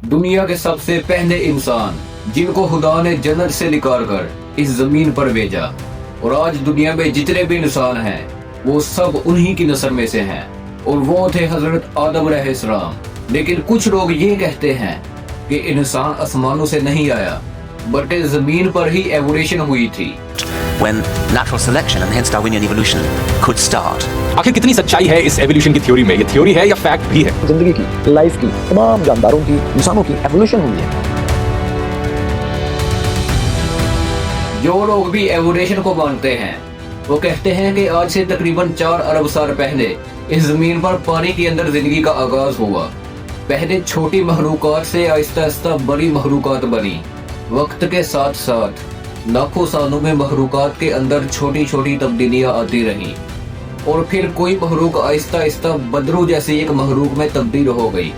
दुनिया के सबसे पहले इंसान जिनको खुदा ने जन्नत से निकाल कर इस जमीन पर भेजा, और आज दुनिया में जितने भी इंसान हैं वो सब उन्हीं की नस्ल में से हैं, और वो थे हजरत आदम अलैहिस्सलाम। लेकिन कुछ लोग ये कहते हैं कि इंसान आसमानों से नहीं आया बल्कि जमीन पर ही एवोल्यूशन हुई थी। When natural selection and hence Darwinian evolution could start. आखिर कितनी सच्चाई है इस एवोल्यूशन की थ्योरी में? ये थ्योरी है या फैक्ट भी है? जिंदगी की, लाइफ की, तमाम जानदारों की, इंसानों की एवोल्यूशन हुई है। जो लोग भी एवोल्यूशन को मानते हैं वो कहते हैं कि आज से तकरीबन 4 अरब साल पहले इस जमीन पर पानी के अंदर जिंदगी का आगाज हुआ। पहले छोटी मखलूकात से आहिस्ता आहिस्ता बड़ी मखलूकात बनी। वक्त के साथ साथ लाखों सालों में मखलूकात के अंदर छोटी छोटी तब्दीलियां आती रहीं, और फिर कोई मखलूक आहिस्ता आहिस्ता बदरू जैसी एक मखलूक में तब्दील हो गई,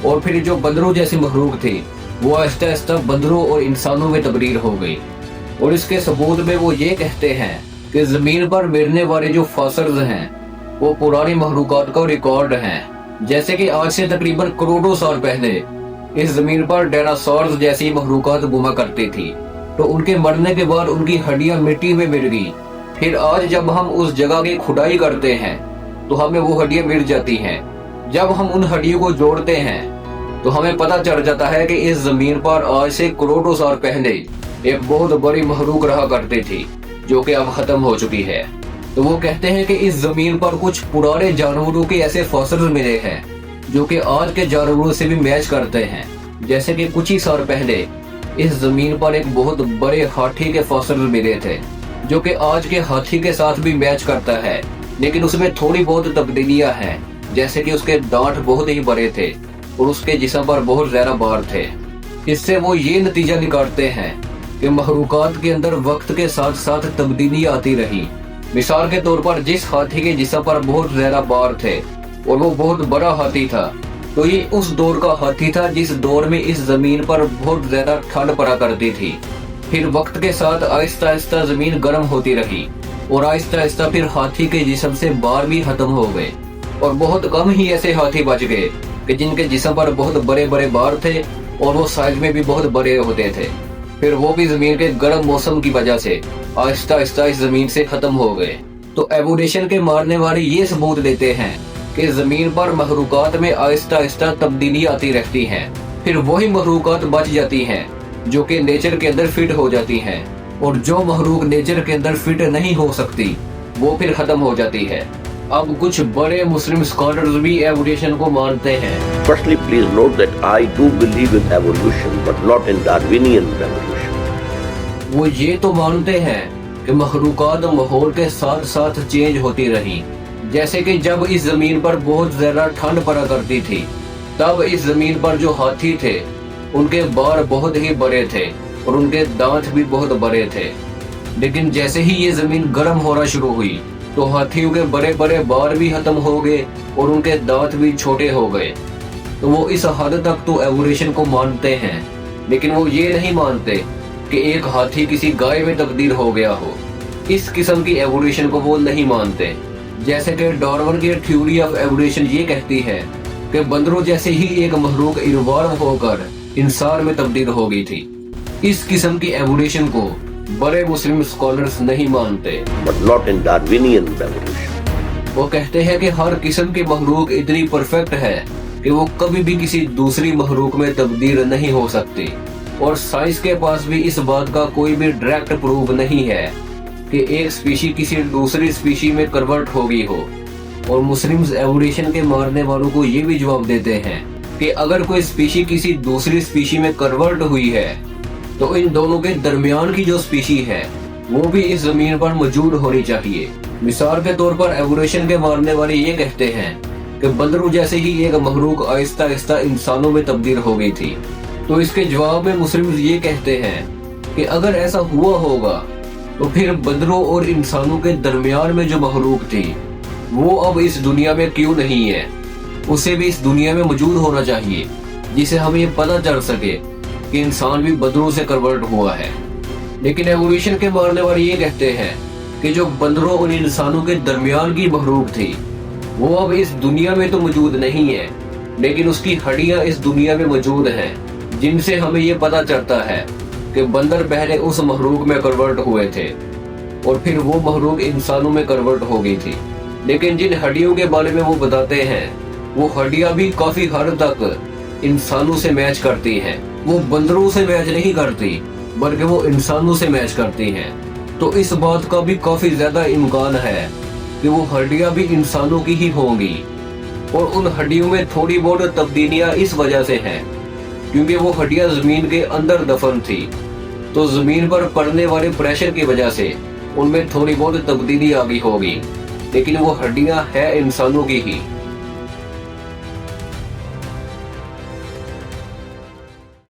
और फिर जो बदरू जैसी मखलूक थी वो आहिस्ता आहिस्ता बदरू और इंसानों में तब्दील हो गई। और इसके सबूत में वो ये कहते हैं कि जमीन पर मिलने वाले जो फॉसिल्स हैं वो पुरानी मखलूकात का रिकॉर्ड हैं। जैसे कि आज से तकरीबन करोड़ों साल पहले इस जमीन पर डायनासोर्स जैसी मखलूकात घुमा करती थी, तो उनके मरने के बाद उनकी हड्डियां मिट्टी में मिल गई। फिर आज जब हम उस जगह की खुदाई करते हैं तो हमें वो हड्डियां मिल जाती हैं। जब हम उन हड्डियों को जोड़ते हैं तो हमें पता चल जाता है कि इस जमीन पर आज से करोड़ों साल पहले एक बहुत बड़ी मखलूक रहा करती थी जो कि अब खत्म हो चुकी है। तो वो कहते हैं कि इस जमीन पर कुछ पुराने जानवरों के ऐसे फॉसिल्स मिले हैं जो कि आज के जानवरों से भी मैच करते हैं। जैसे कि कुछ ही साल पहले इस जमीन पर एक बहुत बड़े हाथी के फॉसिल मिले थे जो कि आज के हाथी के साथ भी मैच करता है, लेकिन उसमें थोड़ी बहुत तब्दीलियां हैं। जैसे कि उसके दांत बहुत ही बड़े थे और उसके जिस्म पर बहुत ज्यादा बार थे। इससे वो ये नतीजा निकालते हैं कि मखलूकात के अंदर वक्त के साथ साथ तब्दीलियां आती रही। मिसाल के तौर पर जिस हाथी के जिस्म पर बहुत ज्यादा बार थे और वो बहुत बड़ा हाथी था, तो ये उस दौर का हाथी था जिस दौर में इस जमीन पर बहुत ज्यादा ठंड पड़ा करती थी। फिर वक्त के साथ आहिस्ता आहिस्ता जमीन गर्म होती रही और आहिस्ता आहिस्ता फिर हाथी के जिस्म से बार भी खत्म हो गए, और बहुत कम ही ऐसे हाथी बच गए कि जिनके जिस्म पर बहुत बड़े बड़े बार थे और वो साइज में भी बहुत बड़े होते थे। फिर वो भी जमीन के गर्म मौसम की वजह से आहिस्ता आहिस्ता इस जमीन से खत्म हो गए। तो एवोल्यूशन के मानने वाले ये सबूत देते हैं कि जमीन पर मखलूकात में आहिस्ता आहिस्ता तब्दीली आती रहती हैं। फिर वही मखलूकात बच जाती हैं जो कि नेचर के अंदर फिट हो जाती हैं, और जो मखलूक नेचर के अंदर फिट नहीं हो सकती वो फिर खत्म हो जाती है। अब कुछ बड़े मुस्लिम स्कॉलर्स भी एवोल्यूशन को मानते हैं। Firstly, please note that I do believe in evolution, but not in Darwinian evolution. वो ये तो मानते हैं कि मखलूकात माहौल के साथ साथ चेंज होती रही। जैसे कि जब इस जमीन पर बहुत ज्यादा ठंड पड़ा करती थी तब इस जमीन पर जो हाथी थे उनके बार बहुत ही बड़े थे और उनके दांत भी बहुत बड़े थे। लेकिन जैसे ही ये जमीन गर्म होना शुरू हुई तो हाथियों के बड़े बड़े बार भी खत्म हो गए और उनके दांत भी छोटे हो गए। तो वो इस हद तक तो एवोल्यूशन को मानते हैं, लेकिन वो ये नहीं मानते कि एक हाथी किसी गाय में तब्दील हो गया हो। इस किस्म की एवोल्यूशन को वो नहीं मानते। जैसे कि डार्विन की थ्योरी ऑफ एवोल्यूशन ये कहती है कि बंदरों जैसे ही एक मखलूक इवॉल्व होकर इंसान में तब्दील हो गई थी। इस किस्म की एवोल्यूशन को बड़े मुस्लिम स्कॉलर्स नहीं मानते। But not in Darwinian evolution. वो कहते हैं कि हर किस्म की मखलूक इतनी परफेक्ट है कि वो कभी भी किसी दूसरी मखलूक में तब्दील नहीं हो सकती, और साइंस के पास भी इस बात का कोई भी डायरेक्ट प्रूफ नहीं है कि एक स्पीशी किसी दूसरी स्पीशी में कन्वर्ट हो गई हो। और मुस्लिम्स एवोल्यूशन के मानने वालों को ये भी जवाब देते हैं कि अगर कोई स्पीशी किसी दूसरी स्पीशी में कन्वर्ट हुई है तो इन दोनों के दरमियान की जो स्पीशी है वो भी इस जमीन पर मौजूद होनी चाहिए। मिसाल के तौर पर एवोल्यूशन के मानने वाले ये कहते हैं कि बंदरों जैसे ही एक मखलूक आहिस्ता आहिस्ता इंसानों में तब्दील हो गई थी। तो इसके जवाब में मुस्लिम ये कहते हैं कि अगर ऐसा हुआ होगा तो फिर बंदरों और इंसानों के दरमियान में जो मखलूक थी वो अब इस दुनिया में क्यों नहीं है। उसे भी इस दुनिया में मौजूद होना चाहिए जिसे हमें ये पता चल सके कि इंसान भी बंदरों से कन्वर्ट हुआ है। लेकिन एवोल्यूशन के मानने वाले ये कहते हैं कि जो बंदरों और इंसानों के दरमियान की मखलूक थी वो अब इस दुनिया में तो मौजूद नहीं है, लेकिन उसकी हड्डियां इस दुनिया में मौजूद हैं, जिनसे हमें ये पता चलता है कि बंदर पहले उस मखलूक में कन्वर्ट हुए थे और फिर वो मखलूक इंसानों में कन्वर्ट हो गई थी। लेकिन जिन हड्डियों के बारे में वो बताते हैं, वो हड्डियां भी काफी हद तक इंसानों से मैच करती हैं। वो बंदरों से मैच नहीं करती, बल्कि वो इंसानों से मैच करती हैं। तो इस बात का भी काफी ज्यादा इम्कान है कि वो हड्डियां भी इंसानों की ही होंगी, और उन हड्डियों में थोड़ी बहुत तब्दीलियां इस वजह से हैं क्योंकि वो हड्डियां जमीन के अंदर दफन थी, तो जमीन पर पड़ने वाले प्रेशर की वजह से उनमें थोड़ी बहुत तब्दीली आ गई होगी, लेकिन वो हड्डियां है इंसानों की ही।